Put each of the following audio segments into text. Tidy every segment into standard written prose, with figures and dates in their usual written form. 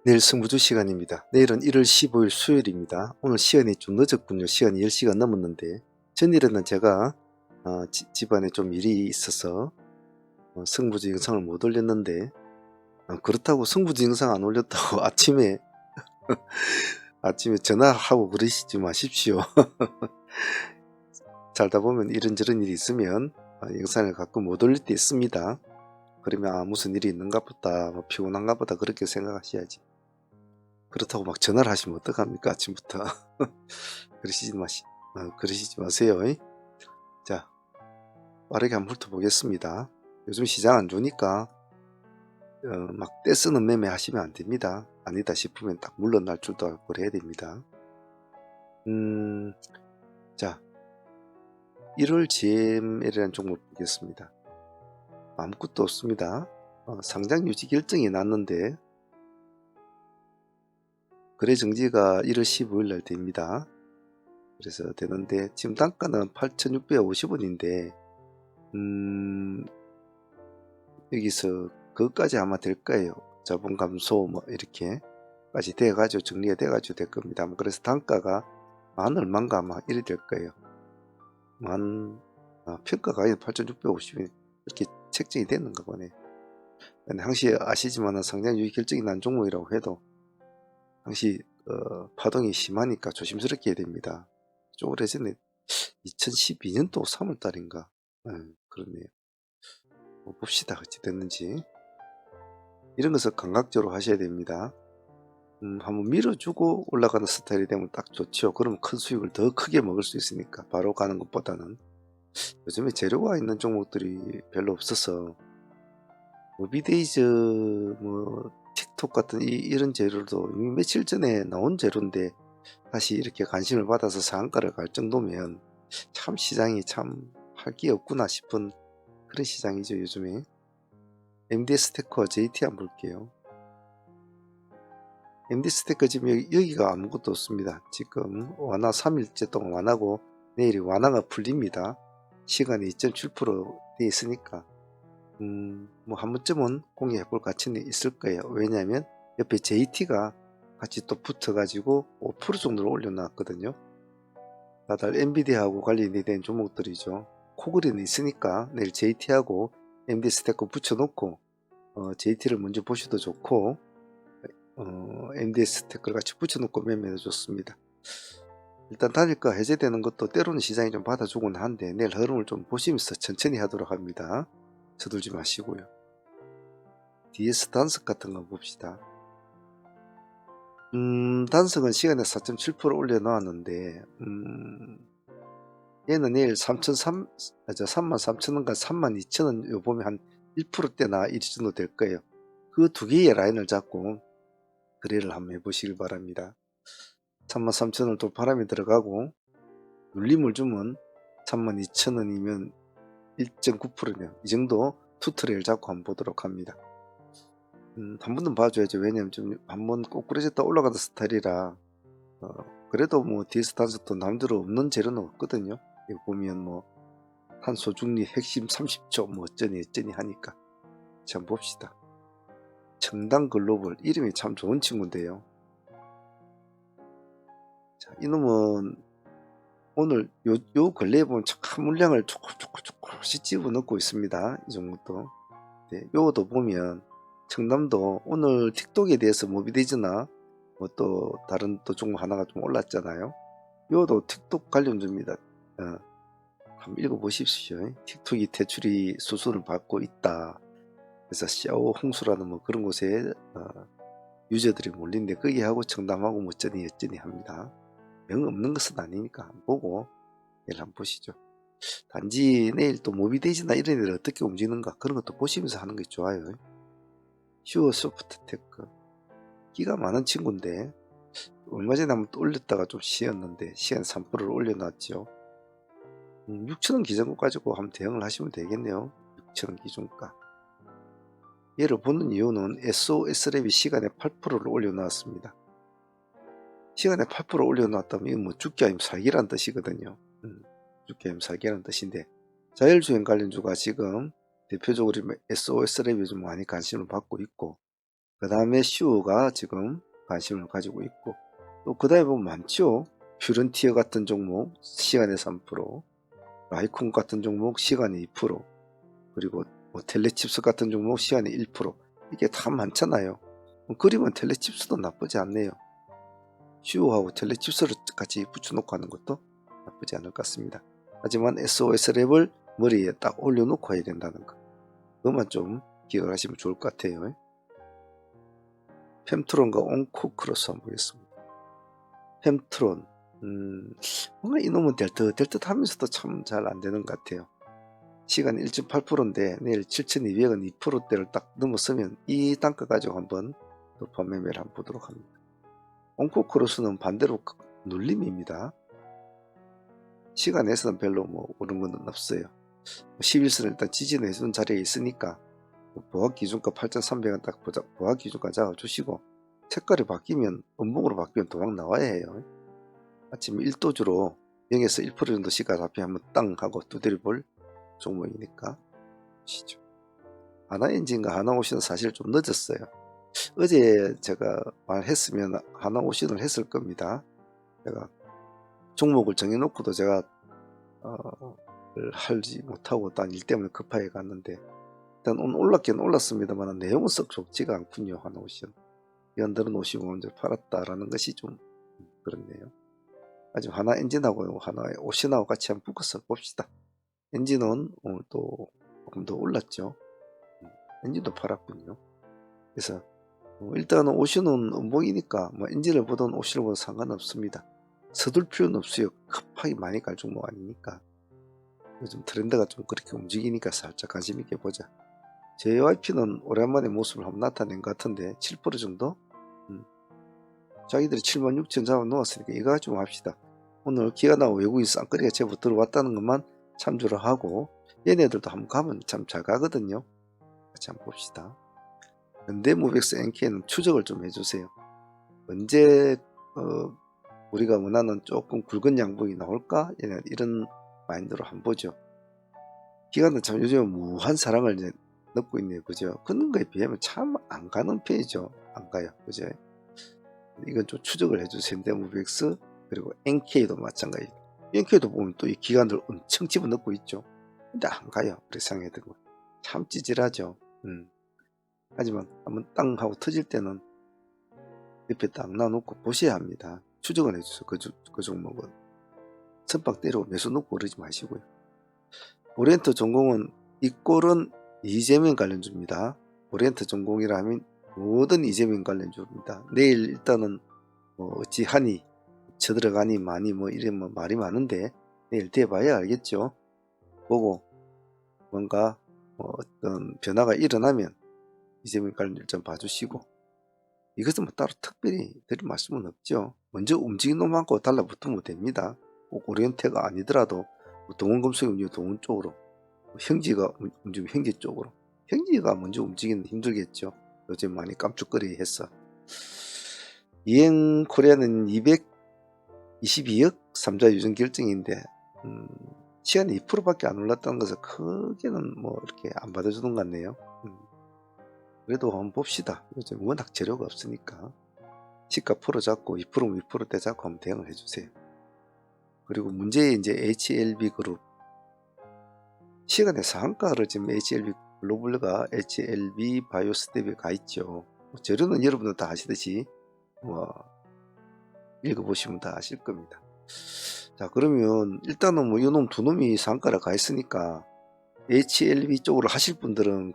내일 승부주 시간입니다. 내일은 1월 15일 수요일입니다. 오늘 시간이 좀 늦었군요. 시간이 10시가 넘었는데 전일에는 제가 집안에 좀 일이 있어서 승부주 영상을 못 올렸는데 그렇다고 승부주 영상 안 올렸다고 아침에 전화하고 그러시지 마십시오. 살다 보면 이런저런 일이 있으면 영상을 가끔 못 올릴 때 있습니다. 그러면 무슨 일이 있는가 보다, 피곤한가 보다 그렇게 생각하셔야지. 그렇다고 막 전화를 하시면 어떡합니까 아침부터. 그러시지 마세요. 자, 빠르게 한번 훑어보겠습니다. 요즘 시장 안 좋으니까 막 떼쓰는 매매 하시면 안 됩니다. 아니다 싶으면 딱 물러날 줄도 알고 그래야 됩니다. 자, 1월 GML이라는 종목 보겠습니다. 아무것도 없습니다. 상장 유지 결정이 났는데 거래 정지가 1월 15일 날 됩니다. 그래서 되는데 지금 단가는 8,650원인데 여기서 그것까지 아마 될 거예요. 자본 감소 뭐 이렇게까지 돼가지고 정리가 돼가지고 될 겁니다. 그래서 단가가 만 얼마인가 아마 이래 될 거예요. 평가가 8,650원 이렇게 책정이 됐는가 보네. 항시 아시지만 상장 유익 결정이 난 종목이라고 해도 항시 파동이 심하니까 조심스럽게 해야 됩니다. 좀 오래전에 2012년도 3월달인가 그렇네요. 봅시다 어찌 됐는지. 이런 것을 감각적으로 하셔야 됩니다. 한번 밀어주고 올라가는 스타일이 되면 딱 좋죠. 그러면 큰 수익을 더 크게 먹을 수 있으니까 바로 가는 것보다는. 요즘에 재료가 있는 종목들이 별로 없어서 모비데이즈 뭐 틱톡 같은 이런 재료도 이미 며칠 전에 나온 재료인데 다시 이렇게 관심을 받아서 상한가를 갈 정도면 참 시장이 참 할 게 없구나 싶은 그런 시장이죠 요즘에. MDS 테커 JT 한번 볼게요. MDS 테커 지금 여기가 아무것도 없습니다. 지금 완화 3일째 동안 완화고 내일이 완화가 풀립니다. 시간이 2.7% 돼 있으니까 뭐 한 번쯤은 공략해 볼 가치는 있을 거예요. 왜냐하면 옆에 JT가 같이 또 붙어 가지고 5% 정도로 올려놨거든요. 다들 엔비디아하고 관련이 된 종목들이죠. 코그리는 있으니까 내일 JT하고 MDS 테커 붙여놓고 JT를 먼저 보셔도 좋고 MDS 테크를 같이 붙여놓고 매매도 좋습니다. 일단 단일가 해제되는 것도 때로는 시장이 좀 받아주곤 한데 내일 흐름을 좀 보시면서 천천히 하도록 합니다. 서둘지 마시고요. DS 단석 같은 거 봅시다. 단석은 시간에 4.7% 올려놓았는데 얘는 내일 33,000원과 32,000원 요 보면 한 1%대나 이 정도 될 거예요. 그 두 개의 라인을 잡고 거래를 한번 해보시길 바랍니다. 33,000원을 또 바람이 들어가고 눌림을 주면 32,000원이면 1.9%면 이 정도 투트레이를 잡고 한번 보도록 합니다. 한 번은 봐줘야죠. 왜냐면 좀 한번 꼬꾸라졌다 올라가는 스타일이라 그래도 뭐 DS 단석도 남대로 없는 재료는 없거든요. 이거 보면 뭐 탄소 중립 핵심 30조 뭐 어쩌니 하니까 참 봅시다. 청당 글로벌 이름이 참 좋은 친구인데요. 자, 이놈은 오늘 요 근래에 보면 참 물량을 조금씩 집어넣고 있습니다. 이 종목도. 네, 요것도 보면 청담도 오늘 틱톡에 대해서 모비데이즈나 뭐 또 다른 또 종목 하나가 좀 올랐잖아요. 요것도 틱톡 관련주입니다. 한번 읽어보십시오. 틱톡이 대출이 수수료를 받고 있다. 그래서 샤오 홍수라는 뭐 그런 곳에 유저들이 몰린데 거기하고 청담하고 뭐 어쩌니 합니다. 명 없는 것은 아니니까 한번 보고 내일 한번 보시죠. 단지 내일 또 모비데이즈나 이런 애들 어떻게 움직이는가 그런 것도 보시면서 하는 게 좋아요. 슈어 소프트테크 끼가 많은 친구인데 얼마 전에 한번 또 올렸다가 좀 쉬었는데 시간 3%를 올려놨죠. 6,000원 기준가 가지고 한번 대응을 하시면 되겠네요. 6,000원 기준가. 얘를 보는 이유는 SOS랩이 시간에 8%를 올려놨습니다. 시간에 8% 올려놨다면 이건 뭐 죽기 아니면 살기란 뜻이거든요. 죽기 아니면 살기란 뜻인데 자율주행 관련주가 지금 대표적으로 SOS랩이 좀 많이 관심을 받고 있고 그 다음에 슈가 지금 관심을 가지고 있고, 또 그 다음에 보면 많죠. 퓨런티어 같은 종목 시간에 3%, 라이콘 같은 종목 시간에 2%, 그리고 뭐 텔레칩스 같은 종목 시간에 1%, 이게 다 많잖아요. 그리면 텔레칩스도 나쁘지 않네요. 슈하고 텔레칩스를 같이 붙여놓고 하는 것도 나쁘지 않을 것 같습니다. 하지만 SOS랩을 머리에 딱 올려놓고 해야 된다는 거, 그것만 좀 기억을 하시면 좋을 것 같아요. 펜트론과 온코크로스 한번 보겠습니다. 펜트론, 뭔가 이놈은 될 듯 하면서도 참 잘 안되는 것 같아요. 시간 1.8%인데 내일 7,200원 2%대를 딱 넘어서면 이 단가 가지고 한번 돌파 매매를 한번 보도록 합니다. 온코크로스는 반대로 눌림입니다. 시간에서는 별로 뭐 오른 건 없어요. 11선을 일단 지지는 해주는 자리에 있으니까 보합 기준가 8,300원 딱 보합 기준가 잡아주시고, 색깔이 바뀌면 음봉으로 바뀌면 도망 나와야 해요. 아침에 1도주로 0에서 1% 정도 시가 잡히 한번 땅 하고 두드려 볼 종목이니까 보시죠. 하나엔진과 하나오션은 사실 좀 늦었어요. 어제 제가 말했으면 하나오션을 했을 겁니다. 제가 종목을 정해놓고도 제가 하지 못하고 딴 일 때문에 급하게 갔는데, 일단 오늘 올랐긴 올랐습니다만 내용은 썩 좋지가 않군요. 하나오션 연들어 놓으시고 먼저 팔았다라는 것이 좀 그렇네요. 하지만 하나 엔진하고 하나 오션하고 같이 한번 묶어서 봅시다. 엔진은 오늘 또 조금 더 올랐죠. 엔진도 팔았군요. 그래서 일단은 오션은 음봉이니까 뭐 엔진을 보든 오션을 보든 상관없습니다. 서둘 필요는 없어요. 급하게 많이 갈 종목 아니니까. 요즘 트렌드가 좀 그렇게 움직이니까 살짝 관심 있게 보자. JYP는 오랜만에 모습을 한번 나타낸 것 같은데 7% 정도? 자기들이 76,000 잡아 놓았으니까 이거 좀 합시다. 오늘 기가 나고 외국인 쌍끌이가 제법 들어왔다는 것만 참조를 하고, 얘네들도 한번 가면 참 잘 가거든요. 같이 한번 봅시다. 현대무백스 NK는 추적을 좀 해주세요. 언제 우리가 원하는 조금 굵은 양봉이 나올까? 이런 마인드로 한번 보죠. 기관은 참 요즘 무한 사랑을 이제 넣고 있네요. 그죠? 그런 거에 비하면 참 안 가는 편이죠. 안 가요. 그죠? 이건 좀 추적을 해주세요. 현대무백스 그리고 NK도 마찬가지. NK도 보면 또 이 기관들 엄청 집어넣고 있죠. 근데 안 가요. 우리 상해들 참 찌질하죠. 하지만 한번 땅 하고 터질 때는 옆에 딱 놔놓고 보셔야 합니다. 추적을 해주세요. 그 종목은 선박 때리고 매수 놓고 그러지 마시고요. 오리엔트 전공은 이 꼴은 이재명 관련주입니다. 오리엔트 전공이라면 모든 이재명 관련주입니다. 내일 일단은 뭐 어찌 하니 쳐들어가니 많이 뭐 이런 뭐 말이 많은데 내일 돼봐야 알겠죠. 보고 뭔가 뭐 어떤 변화가 일어나면 이재명 관련주 좀 봐주시고, 이것은 뭐 따로 특별히 드릴 말씀은 없죠. 먼저 움직이는 놈하고 달라붙으면 됩니다. 꼭 오리엔트가 아니더라도 동원금속이 움직이면 동원 쪽으로, 형지가 움직이면 형지 쪽으로. 형지가 먼저 움직이는 힘들겠죠. 요즘 많이 깜짝거리 했어. 이행 코리아는 222억 3자 유전 결정인데 시간이 2%밖에 안 올랐다는 것은 크게는 뭐 이렇게 안 받아주는 것 같네요. 그래도 한번 봅시다. 요즘 워낙 재료가 없으니까 시가 프로 잡고 2%면 2%대 잡고 한번 대응을 해주세요. 그리고 문제의 이제 HLB 그룹 시간의 상한가를 지금 HLB 글로벌가 HLB 바이오스텝에 가 있죠. 재료는 여러분들 다 아시듯이 뭐 읽어보시면 다 아실 겁니다. 자, 그러면 일단은 뭐 이놈 두 놈이 상한가를 가 있으니까 HLB 쪽으로 하실 분들은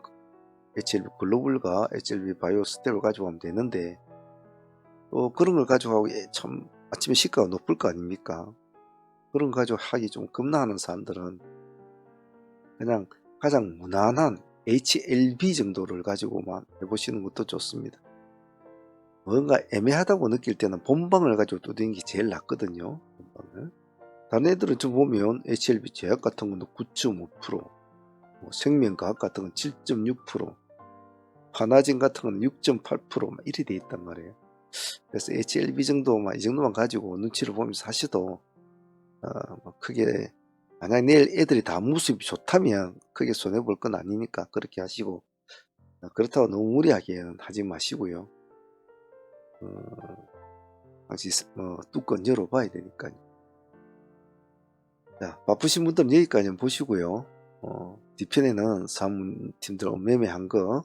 HLB 글로벌과 HLB 바이오스텝을 가지고 하면 되는데, 그런 걸 가지고 참 아침에 시가가 높을 거 아닙니까? 그런 거 가지고 하기 좀 겁나하는 사람들은 그냥 가장 무난한 HLB 정도를 가지고만 해보시는 것도 좋습니다. 뭔가 애매하다고 느낄 때는 본방을 가지고 두드리는 게 제일 낫거든요. 본방을. 다른 애들은 좀 보면 HLB 제약 같은 건 9.5%, 뭐 생명과학 같은 건 7.6%, 파나진 같은 건 6.8% 이래 돼 있단 말이에요. 그래서 HLB 정도만 이 정도만 가지고 눈치를 보면서 하셔도 뭐 크게, 만약 내일 애들이 다 모습이 좋다면 크게 손해볼 건 아니니까 그렇게 하시고, 그렇다고 너무 무리하게는 하지 마시고요. 다시 뚜껑 열어봐야 되니까요. 자, 바쁘신 분들은 여기까지 보시고요. 뒤편에는 사무팀들 매매한 거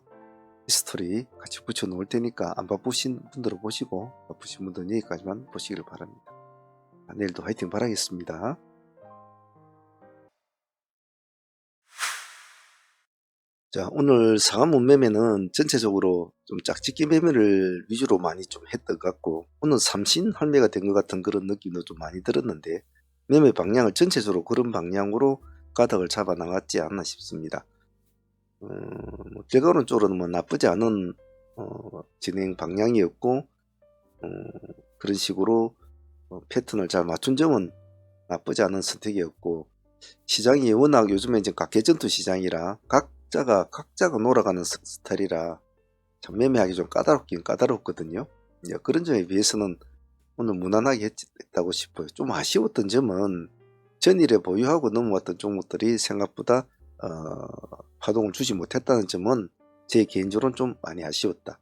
히스토리 같이 붙여 놓을 테니까 안 바쁘신 분들은 보시고 바쁘신 분들은 여기까지만 보시기를 바랍니다. 내일도 화이팅 바라겠습니다. 자, 오늘 상한문 매매는 전체적으로 좀 짝짓기 매매를 위주로 많이 좀 했던 것 같고, 오늘 삼신 할매가 된 것 같은 그런 느낌도 좀 많이 들었는데, 매매 방향을 전체적으로 그런 방향으로 가닥을 잡아 나갔지 않나 싶습니다. 결과론적으로는 뭐 나쁘지 않은 진행 방향이었고, 그런 식으로 패턴을 잘 맞춘 점은 나쁘지 않은 선택이었고, 시장이 워낙 요즘에 이제 각계전투 시장이라 각자가 놀아가는 스타일이라 참 매매하기 좀 까다롭긴 까다롭거든요. 그런 점에 비해서는 오늘 무난하게 했다고 싶어요. 좀 아쉬웠던 점은 전일에 보유하고 넘어왔던 종목들이 생각보다 파동을 주지 못했다는 점은 제 개인적으로는 좀 많이 아쉬웠다.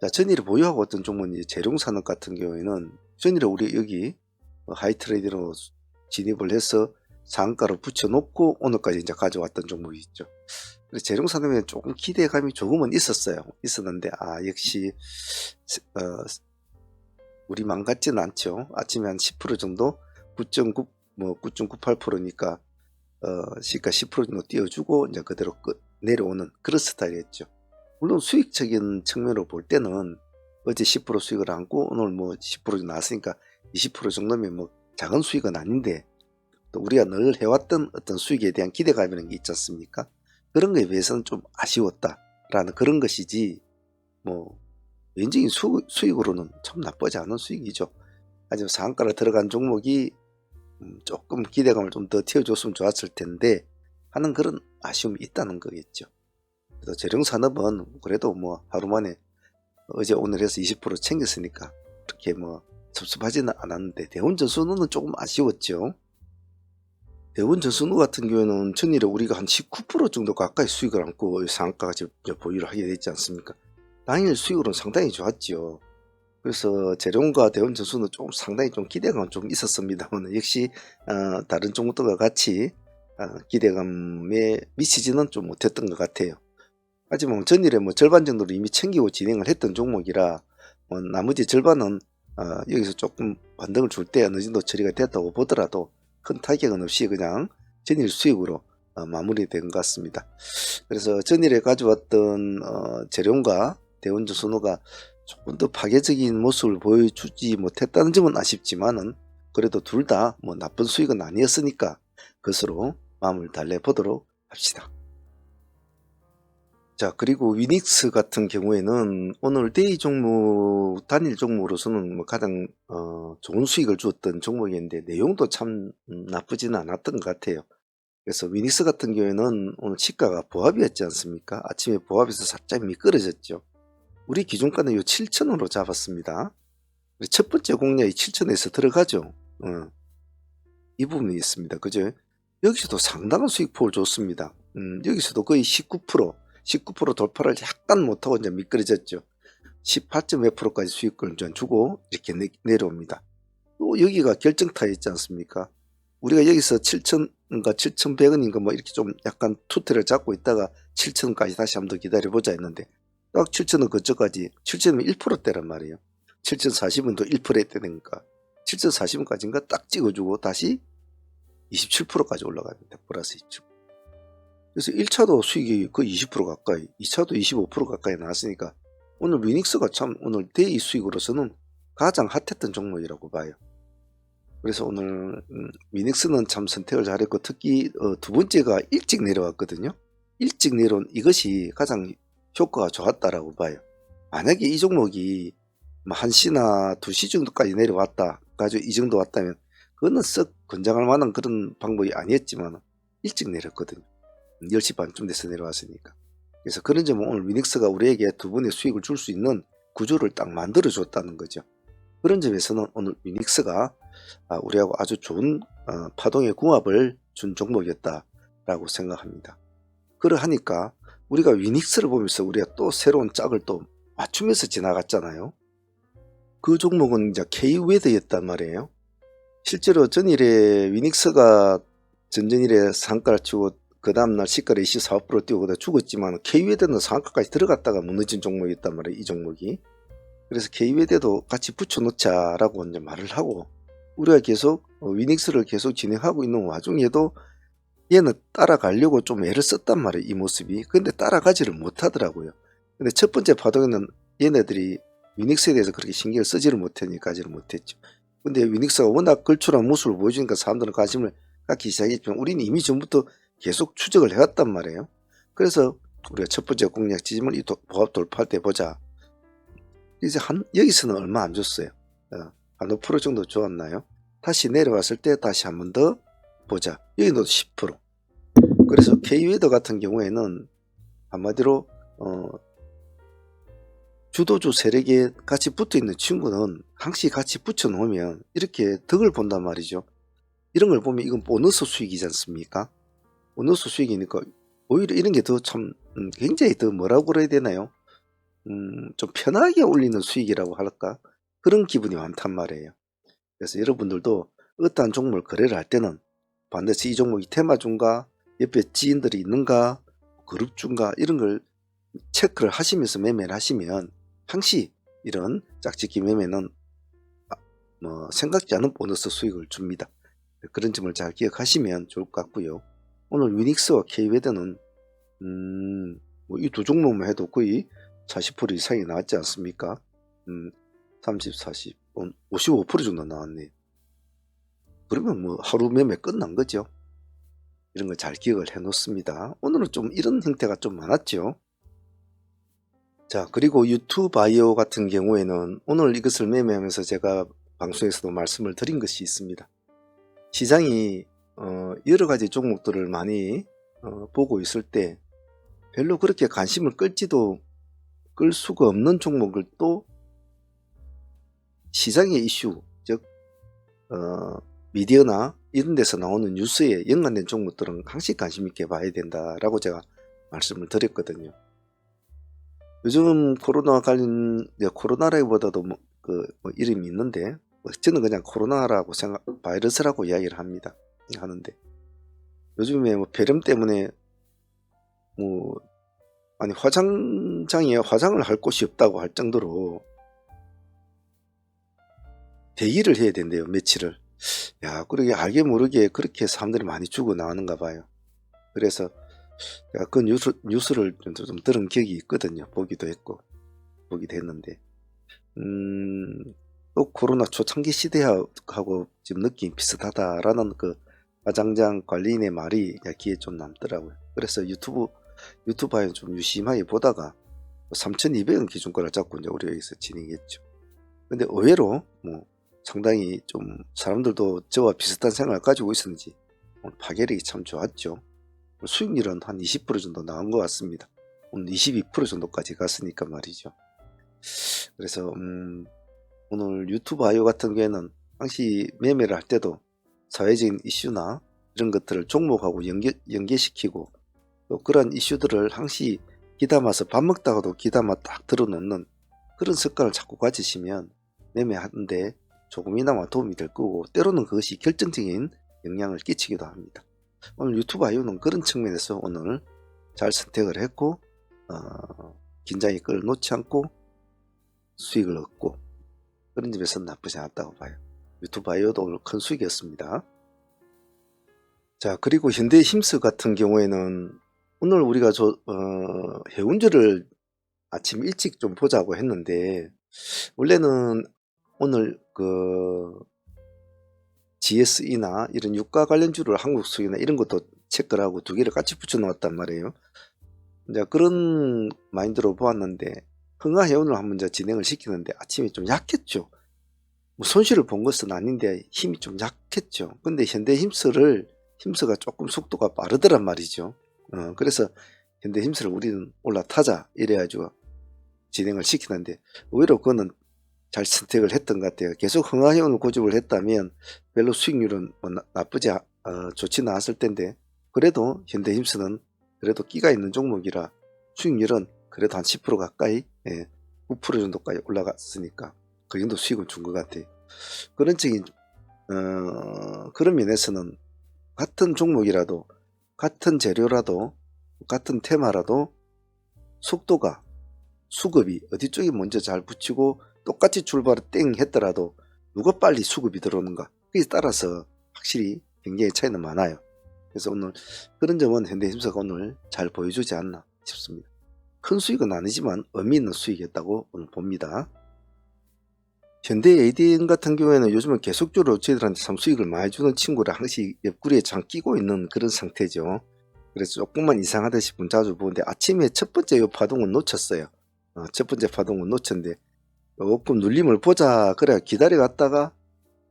자, 전일에 보유하고 있던 종목은 이제 재룡산업 같은 경우에는 전일에 우리 여기 하이트레이드로 진입을 해서 상가로 붙여놓고 오늘까지 이제 가져왔던 종목이 있죠. 그래서 재룡산업에 조금 기대감이 조금은 있었는데 역시 우리만 같지는 않죠. 아침에 한 10% 정도 9.9 9.98%니까 시가 10% 정도 띄워주고 이제 그대로 내려오는 그런 스타일이었죠. 물론 수익적인 측면으로 볼 때는 어제 10% 수익을 안고 오늘 뭐 10% 나왔으니까 20% 정도면 뭐 작은 수익은 아닌데, 또 우리가 늘 해왔던 어떤 수익에 대한 기대감이라는 게 있지 않습니까? 그런 거에 비해서는 좀 아쉬웠다라는 그런 것이지, 뭐 개인적인 수익으로는 참 나쁘지 않은 수익이죠. 하지만 상한가로 들어간 종목이 조금 기대감을 좀 더 띄워줬으면 좋았을 텐데 하는 그런 아쉬움이 있다는 거겠죠. 그래서 재룡산업은 그래도 뭐 하루 만에 어제 오늘 해서 20% 챙겼으니까 그렇게 뭐 섭섭하지는 않았는데, 대원전선우는 조금 아쉬웠죠. 대원전선우 같은 경우에는 전일에 우리가 한 19% 정도 가까이 수익을 안고 상한가까지 보유를 하게 됐지 않습니까? 당일 수익으로는 상당히 좋았죠. 그래서 재룡과 대원전선우 조금 상당히 좀 기대감은 좀 있었습니다만, 역시 다른 종목들과 같이 기대감에 미치지는 좀 못했던 것 같아요. 하지만 전일에 뭐 절반 정도를 이미 챙기고 진행을 했던 종목이라 나머지 절반은 여기서 조금 반등을 줄 때 어느 정도 처리가 됐다고 보더라도 큰 타격은 없이 그냥 전일 수익으로 마무리된 것 같습니다. 그래서 전일에 가져왔던 재룡과 대원전선우가 조금 더 파괴적인 모습을 보여주지 못했다는 점은 아쉽지만은, 그래도 둘 다 뭐 나쁜 수익은 아니었으니까 그것으로 마음을 달래보도록 합시다. 자, 그리고 위닉스 같은 경우에는 오늘 데이 종목, 단일 종목으로서는 뭐 가장 좋은 수익을 주었던 종목이었는데 내용도 참 나쁘지는 않았던 것 같아요. 그래서 위닉스 같은 경우에는 오늘 시가가 보합이었지 않습니까? 아침에 보합에서 살짝 미끄러졌죠. 우리 기준가는 요 7,000원으로 잡았습니다. 첫 번째 공략이 7,000원에서 들어가죠. 이 부분이 있습니다. 그죠? 여기서도 상당한 수익폭을 줬습니다. 여기서도 거의 19% 돌파를 약간 못하고 이제 미끄러졌죠. 18.5%까지 수익을 주고 이렇게 내려옵니다. 또 여기가 결정타였지 않습니까? 우리가 여기서 7,000인가 7,100원인가 뭐 이렇게 좀 약간 투트를 잡고 있다가 7,000원까지 다시 한번 더 기다려보자 했는데, 딱 7,000원 그쪽까지 7,000원 1%대란 말이에요. 7,040원도 1% 되니까 7,040원까지인가 딱 찍어주고 다시 27%까지 올라갑니다. 플러스 27%. 그래서 1차도 수익이 거의 20% 가까이, 2차도 25% 가까이 나왔으니까 오늘 위닉스가 참 오늘 데이 수익으로서는 가장 핫했던 종목이라고 봐요. 그래서 오늘 위닉스는 참 선택을 잘했고, 특히 두 번째가 일찍 내려왔거든요. 일찍 내려온 이것이 가장 효과가 좋았다라고 봐요. 만약에 이 종목이 1시나 2시 정도까지 내려왔다 가지고 이 정도 왔다면 그거는 썩 권장할 만한 그런 방법이 아니었지만 일찍 내렸거든요. 10시 반쯤 돼서 내려왔으니까. 그래서 그런 점은 오늘 위닉스가 우리에게 두 번의 수익을 줄 수 있는 구조를 딱 만들어 줬다는 거죠. 그런 점에서는 오늘 위닉스가 우리하고 아주 좋은 파동의 궁합을 준 종목이었다라고 생각합니다. 그러하니까 우리가 위닉스를 보면서 우리가 또 새로운 짝을 또 맞추면서 지나갔잖아요. 그 종목은 이제 K웨더였단 말이에요. 실제로 전일에 위닉스가 전전일에 상가를 치고 그 다음날 시가를 24% 뛰고 그다 죽었지만 K웨더는 상가까지 들어갔다가 무너진 종목이었단 말이에요. 이 종목이. 그래서 K웨더도 같이 붙여놓자라고 이제 말을 하고 우리가 계속 위닉스를 계속 진행하고 있는 와중에도 얘는 따라가려고 좀 애를 썼단 말이에요. 이 모습이. 근데 따라가지를 못하더라고요. 근데 첫 번째 파동에는 얘네들이 위닉스에 대해서 그렇게 신경을 쓰지를 못하니까지를 못했죠. 근데 위닉스가 워낙 걸출한 모습을 보여주니까 사람들은 관심을 갖기 시작했지만 우리는 이미 전부터 계속 추적을 해왔단 말이에요. 그래서 우리가 첫 번째 공략 지점을 이 보합 돌파할 때 보자. 이제 여기서는 얼마 안 줬어요. 한 5% 정도 좋았나요? 다시 내려왔을 때 다시 한 번 더 보자. 여기도 10%. 그래서 K웨더 같은 경우에는 한마디로 주도주 세력에 같이 붙어있는 친구는 항시 같이 붙여놓으면 이렇게 덕을 본단 말이죠. 이런 걸 보면 이건 보너스 수익이지 않습니까? 보너스 수익이니까 오히려 이런 게 더 참 굉장히 더 뭐라고 그래야 되나요? 좀 편하게 올리는 수익이라고 할까? 그런 기분이 많단 말이에요. 그래서 여러분들도 어떠한 종목을 거래를 할 때는 반드시 이 종목이 테마주인가, 옆에 지인들이 있는가, 그룹주인가 이런 걸 체크를 하시면서 매매를 하시면 항시 이런 짝짓기 매매는 생각지 않은 보너스 수익을 줍니다. 그런 점을 잘 기억하시면 좋을 것 같고요. 오늘 위닉스와 K웨더는 이 두 종목만 해도 거의 40% 이상이 나왔지 않습니까? 30, 40, 55% 정도 나왔네요. 그러면 뭐 하루 매매 끝난 거죠. 이런 걸 잘 기억을 해 놓습니다. 오늘은 좀 이런 형태가 좀 많았죠. 자, 그리고 유튜브 바이오 같은 경우에는 오늘 이것을 매매하면서 제가 방송에서도 말씀을 드린 것이 있습니다. 시장이 여러 가지 종목들을 많이 보고 있을 때 별로 그렇게 관심을 끌 수가 없는 종목을 또 시장의 이슈, 즉 미디어나 이런 데서 나오는 뉴스에 연관된 종목들은 항상 관심 있게 봐야 된다라고 제가 말씀을 드렸거든요. 요즘 코로나 관련, 코로나라기보다도 이름이 있는데 저는 그냥 코로나라고 바이러스라고 이야기를 하는데 요즘에 폐렴 때문에 아니 화장장에 화장을 할 곳이 없다고 할 정도로 대기를 해야 된대요. 며칠을. 야, 그러게 알게 모르게 그렇게 사람들이 많이 죽어 나오는가 봐요. 그래서 그 뉴스를 좀 들은 기억이 있거든요. 보기도 했는데 또 코로나 초창기 시대하고 지금 느낌이 비슷하다라는 그 화장장 관리인의 말이 귀에 좀 남더라고요. 그래서 유튜브에 좀 유심하게 보다가 3,200원 기준가를 잡고 이제 우리 여기서 진행했죠. 근데 의외로 상당히 좀 사람들도 저와 비슷한 생각을 가지고 있었는지 파괴력이 참 좋았죠. 수익률은 한 20% 정도 나온 것 같습니다. 오늘 22% 정도까지 갔으니까 말이죠. 그래서 오늘 유튜브 아이오 같은 경우에는 항시 매매를 할 때도 사회적인 이슈나 이런 것들을 종목하고 연계시키고 또 그런 이슈들을 항시 귀담아서 밥 먹다가도 귀담아 딱 들어놓는 그런 습관을 자꾸 가지시면 매매하는데 조금이나마 도움이 될 거고 때로는 그것이 결정적인 영향을 끼치기도 합니다. 오늘 유튜브 아이오는 그런 측면에서 오늘 잘 선택을 했고 긴장이 끌어놓지 않고 수익을 얻고 그런 점에서는 나쁘지 않았다고 봐요. 유튜브 아이오도 오늘 큰 수익이었습니다. 자, 그리고 현대힘스 같은 경우에는 오늘 우리가 해운주를 아침 일찍 좀 보자고 했는데 원래는 오늘 GSE나 이런 유가 관련주를 한국수기나 이런 것도 체크를 하고 두 개를 같이 붙여 놓았단 말이에요. 이제 그런 마인드로 보았는데 흥하해운을 한번 이제 진행을 시키는데 아침에 좀 약했죠. 손실을 본 것은 아닌데 힘이 좀 약했죠. 근데 힘스가 조금 속도가 빠르더란 말이죠. 그래서 현대힘스를 우리는 올라타자 이래가지고 진행을 시키는데 오히려 그거는 잘 선택을 했던 것 같아요. 계속 흥하해운을 고집을 했다면 별로 수익률은 좋지 않았을 텐데 그래도 현대힘스는 그래도 끼가 있는 종목이라 수익률은 그래도 한 10% 가까이, 9% 정도까지 올라갔으니까 그 정도 수익을 준 것 같아요. 그런 적인 그런 면에서는 같은 종목이라도, 같은 재료라도, 같은 테마라도 속도가, 수급이 어디 쪽이 먼저 잘 붙이고 똑같이 출발을 땡 했더라도 누가 빨리 수급이 들어오는가, 그에 따라서 확실히 굉장히 차이는 많아요. 그래서 오늘 그런 점은 현대힘사가 오늘 잘 보여주지 않나 싶습니다. 큰 수익은 아니지만 의미 있는 수익이었다고 오늘 봅니다. 현대 ADM 같은 경우에는 요즘은 계속적으로 저희들한테 참 수익을 많이 주는 친구를 항상 옆구리에 장 끼고 있는 그런 상태죠. 그래서 조금만 이상하다 싶으면 자주 보는데, 아침에 첫 번째 요 파동은 놓쳤어요. 첫 번째 파동은 놓쳤는데 조금 눌림을 보자 그래 기다려 갔다가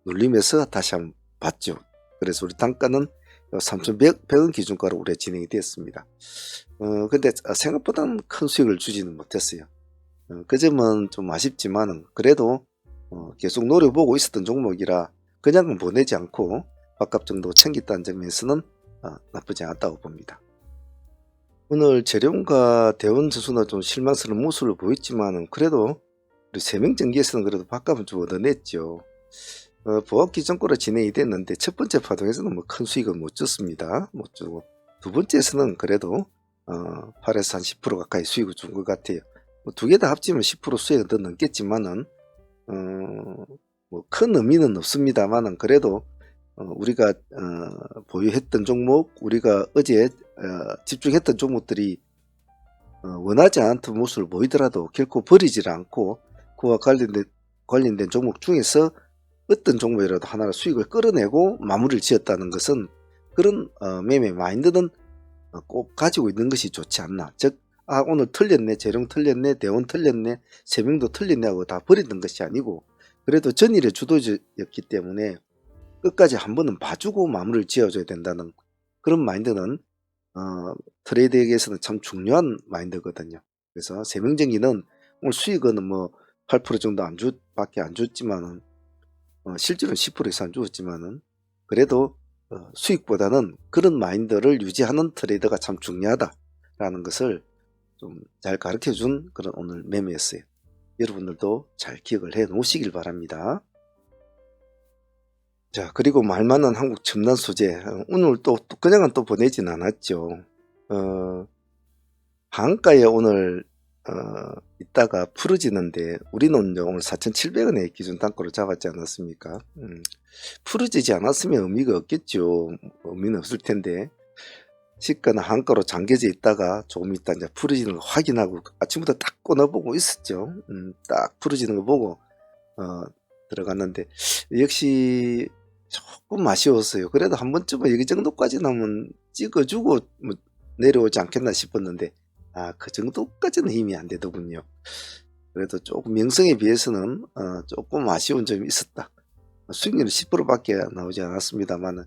눌림에서 다시 한번 봤죠. 그래서 우리 단가는 3,100원 기준가로 우리가 진행이 되었습니다. 근데 생각보다는 큰 수익을 주지는 못했어요. 그 점은 좀 아쉽지만 그래도 계속 노려보고 있었던 종목이라 그냥 보내지 않고 밥값 정도 챙겼다는 점에서는 나쁘지 않았다고 봅니다. 오늘 재료원과 대원 선수는 좀 실망스러운 모습을 보였지만 그래도 우리 세명전기에서는 그래도 밥값은 좀 얻어냈죠. 보합기 전거로 진행이 됐는데 첫 번째 파동에서는 뭐 큰 수익은 못 줬습니다. 못 주고 두 번째에서는 그래도 8에서 한 10% 가까이 수익을 준 것 같아요. 뭐 두 개 다 합치면 10% 수익은 더 넘겠지만은 뭐 큰 의미는 없습니다만은 그래도 우리가 보유했던 종목, 우리가 어제 집중했던 종목들이 원하지 않던 모습을 보이더라도 결코 버리질 않고 그와 관련된 종목 중에서 어떤 종목이라도 하나를 수익을 끌어내고 마무리를 지었다는 것은 그런 매매 마인드는 꼭 가지고 있는 것이 좋지 않나. 즉 오늘 틀렸네, 재령 틀렸네, 대원 틀렸네, 세명도 틀렸네 하고 다 버리는 것이 아니고 그래도 전일의 주도였기 때문에 끝까지 한 번은 봐주고 마무리를 지어줘야 된다는 그런 마인드는 트레이드에게서는 참 중요한 마인드거든요. 그래서 세명전기는 오늘 수익은 뭐 8% 정도 밖에 안 줬지만은 실제로는 10% 이상 주었지만은 그래도 수익보다는 그런 마인드를 유지하는 트레이더가 참 중요하다라는 것을 좀 잘 가르쳐 준 그런 오늘 매매였어요. 여러분들도 잘 기억을 해 놓으시길 바랍니다. 자, 그리고 말 많은 한국 첨단 소재, 오늘 또 그냥은 또 보내진 않았죠. 한가에 오늘 있다가 풀어지는데 우리는 오늘 4,700원의 기준 단가로 잡았지 않았습니까? 풀어지지 않았으면 의미가 없겠죠. 의미는 없을 텐데 시가는 한가로 잠겨져 있다가 조금 있다 이제 풀어지는 거 확인하고 아침부터 딱 꺼내보고 있었죠. 딱 풀어지는 거 보고 들어갔는데 역시 조금 아쉬웠어요. 그래도 한 번쯤은 여기 정도까지 나면 찍어주고 뭐 내려오지 않겠나 싶었는데 그 정도까지는 힘이 안 되더군요. 그래도 조금 명성에 비해서는 조금 아쉬운 점이 있었다. 수익률은 10%밖에 나오지 않았습니다만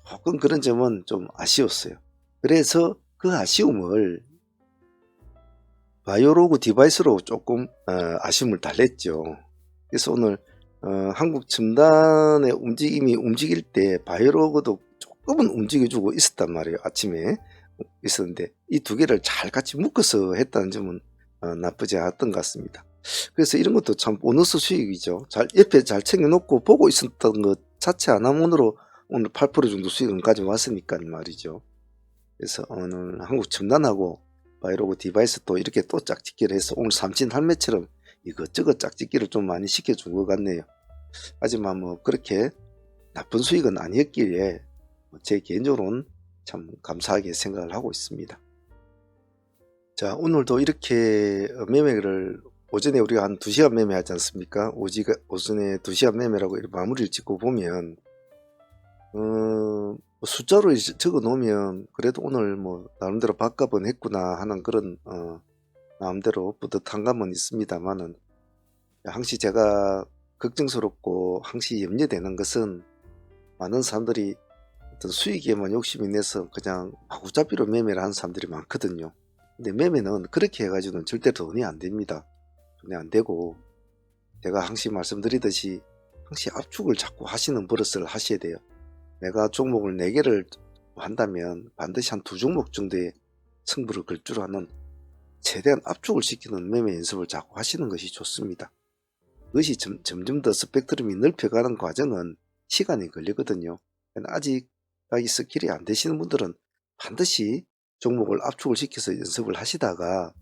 조금 그런 점은 좀 아쉬웠어요. 그래서 그 아쉬움을 바이오로그 디바이스로 조금 아쉬움을 달랬죠. 그래서 오늘 한국 첨단의 움직임이 움직일 때 바이오로그도 조금은 움직여주고 있었단 말이에요. 아침에 있었는데 이 두 개를 잘 같이 묶어서 했다는 점은 나쁘지 않았던 것 같습니다. 그래서 이런 것도 참 보너스 수익이죠. 옆에 잘 챙겨놓고 보고 있었던 것 자체 하나만으로 오늘 8% 정도 수익은 가져왔으니까 말이죠. 그래서 오늘 한국 첨단하고 바이오로그 디바이스 또 이렇게 또 짝짓기를 해서 오늘 삼진 할매처럼 이것저것 짝짓기를 좀 많이 시켜준 것 같네요. 하지만 뭐 그렇게 나쁜 수익은 아니었기에 제 개인적으로는 참 감사하게 생각을 하고 있습니다. 자, 오늘도 이렇게 매매를 오전에 우리가 한 2시간 매매하지 않습니까? 오전에 2시간 매매라고 이렇게 마무리를 짓고 보면 숫자로 적어 놓으면 그래도 오늘 뭐 나름대로 밥값은 했구나 하는 그런 마음대로 뿌듯한 감은 있습니다만은 항시 제가 걱정스럽고 항시 염려되는 것은 많은 사람들이 어떤 수익에만 욕심이 내서 그냥 마구잡이로 매매를 하는 사람들이 많거든요. 근데 매매는 그렇게 해가지고는 절대 돈이 안 됩니다. 돈이 안 되고 제가 항상 말씀드리듯이 항상 압축을 자꾸 하시는 버릇을 하셔야 돼요. 내가 종목을 4개를 한다면 반드시 한 2종목 정도의 승부를 걸 줄 아는 최대한 압축을 시키는 매매 연습을 자꾸 하시는 것이 좋습니다. 그것이 점점 더 스펙트럼이 넓혀가는 과정은 시간이 걸리거든요. 아직 자기 스킬이 안 되시는 분들은 반드시 종목을 압축을 시켜서 연습을 하시다가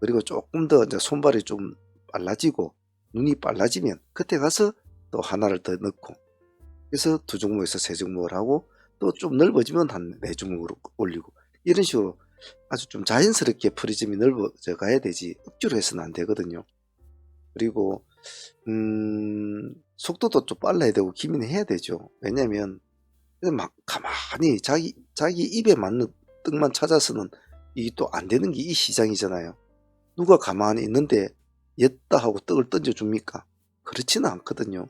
그리고 조금 더 이제 손발이 좀 빨라지고 눈이 빨라지면 그때 가서 또 하나를 더 넣고, 그래서 2종목에서 3종목을 하고 또 좀 넓어지면 한 4종목으로 올리고, 이런 식으로 아주 좀 자연스럽게 프리즘이 넓어져 가야 되지 억지로 해서는 안 되거든요. 그리고 속도도 좀 빨라야 되고 기민해야 되죠. 왜냐면 막 가만히 자기 입에 맞는 떡만 찾아서는 이게 또 안 되는 게 이 시장이잖아요. 누가 가만히 있는데 였다 하고 떡을 던져줍니까? 그렇지는 않거든요.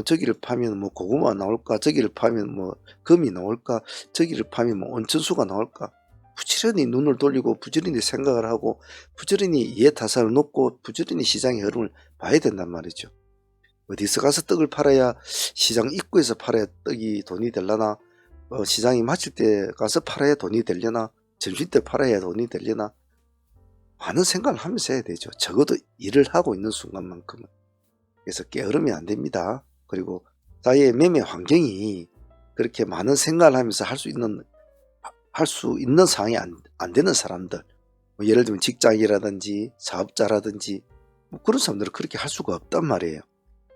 저기를 파면 뭐 고구마 나올까? 저기를 파면 뭐 금이 나올까? 저기를 파면 뭐 온천수가 나올까? 부지런히 눈을 돌리고 부지런히 생각을 하고 부지런히 이해타산을 놓고 부지런히 시장의 흐름을 봐야 된단 말이죠. 어디서 가서 떡을 팔아야, 시장 입구에서 팔아야 떡이 돈이 되려나, 시장이 마칠 때 가서 팔아야 돈이 되려나, 점심때 팔아야 돈이 되려나, 많은 생각을 하면서 해야 되죠. 적어도 일을 하고 있는 순간만큼은. 그래서 게으르면 안 됩니다. 그리고 자기의 매매 환경이 그렇게 많은 생각을 하면서 할 수 있는 상황이 안 되는 사람들, 뭐 예를 들면 직장이라든지 사업자라든지 뭐 그런 사람들은 그렇게 할 수가 없단 말이에요.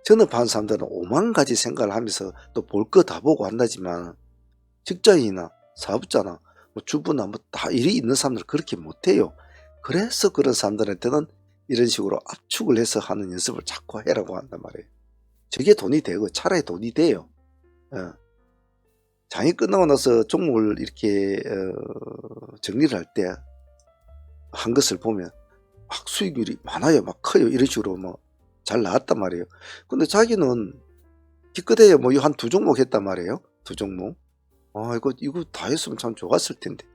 전업하는 사람들은 5만 가지 생각을 하면서 또 볼 거 다 보고 한다지만, 직장인이나 사업자나 뭐 주부나 뭐 다 일이 있는 사람들은 그렇게 못해요. 그래서 그런 사람들한테는 이런 식으로 압축을 해서 하는 연습을 자꾸 해라고 한단 말이에요. 저게 돈이 되고 차라리 돈이 돼요. 장이 끝나고 나서 종목을 이렇게 정리를 할 때 한 것을 보면 막 수익률이 많아요, 막 커요, 이런 식으로 뭐 잘 나왔단 말이에요. 근데 자기는 기껏해야 뭐 한 2종목 했단 말이에요. 2종목. 이거 다 했으면 참 좋았을 텐데.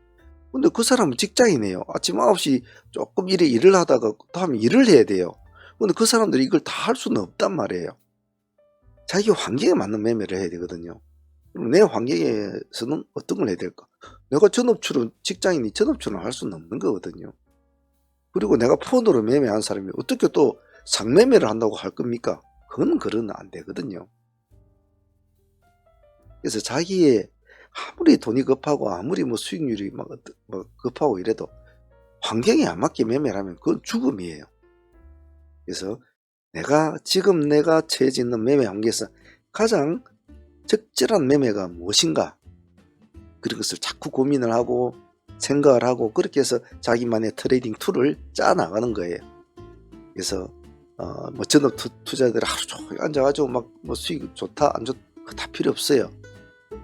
근데 그 사람은 직장이네요. 아침 9시 조금 일을 하다가 다음에 일을 해야 돼요. 근데 그 사람들이 이걸 다 할 수는 없단 말이에요. 자기 환경에 맞는 매매를 해야 되거든요. 그럼 내 환경에서는 어떤 걸 해야 될까? 내가 직장인이 전업주는 할 수는 없는 거거든요. 그리고 내가 폰으로 매매한 사람이 어떻게 또 상매매를 한다고 할 겁니까? 그건 안 되거든요. 그래서 자기의 아무리 돈이 급하고 아무리 뭐 수익률이 막 급하고 이래도 환경에 안 맞게 매매를 하면 그건 죽음이에요. 그래서 지금 내가 처해져 있는 매매 환경에서 가장 적절한 매매가 무엇인가, 그런 것을 자꾸 고민을 하고 생각을 하고 그렇게 해서 자기만의 트레이딩 툴을 짜 나가는 거예요. 그래서 뭐 전업 투자들이 하루 종일 앉아가지고 막 뭐 수익 좋다 안 좋다 다 필요 없어요.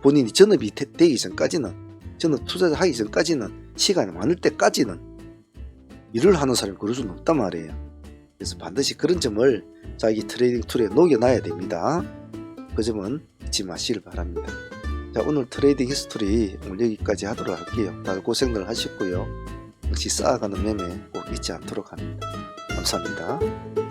본인이 전업이 되기 전까지는, 전업 투자를 하기 전까지는, 시간이 많을 때까지는 일을 하는 사람이 그럴 수는 없단 말이에요. 그래서 반드시 그런 점을 자기 트레이딩 툴에 녹여놔야 됩니다. 그 점은 잊지 마시길 바랍니다. 자, 오늘 트레이딩 히스토리 오늘 여기까지 하도록 할게요. 다들 고생들 하셨고요. 역시 쌓아가는 매매 꼭 잊지 않도록 합니다. 감사합니다.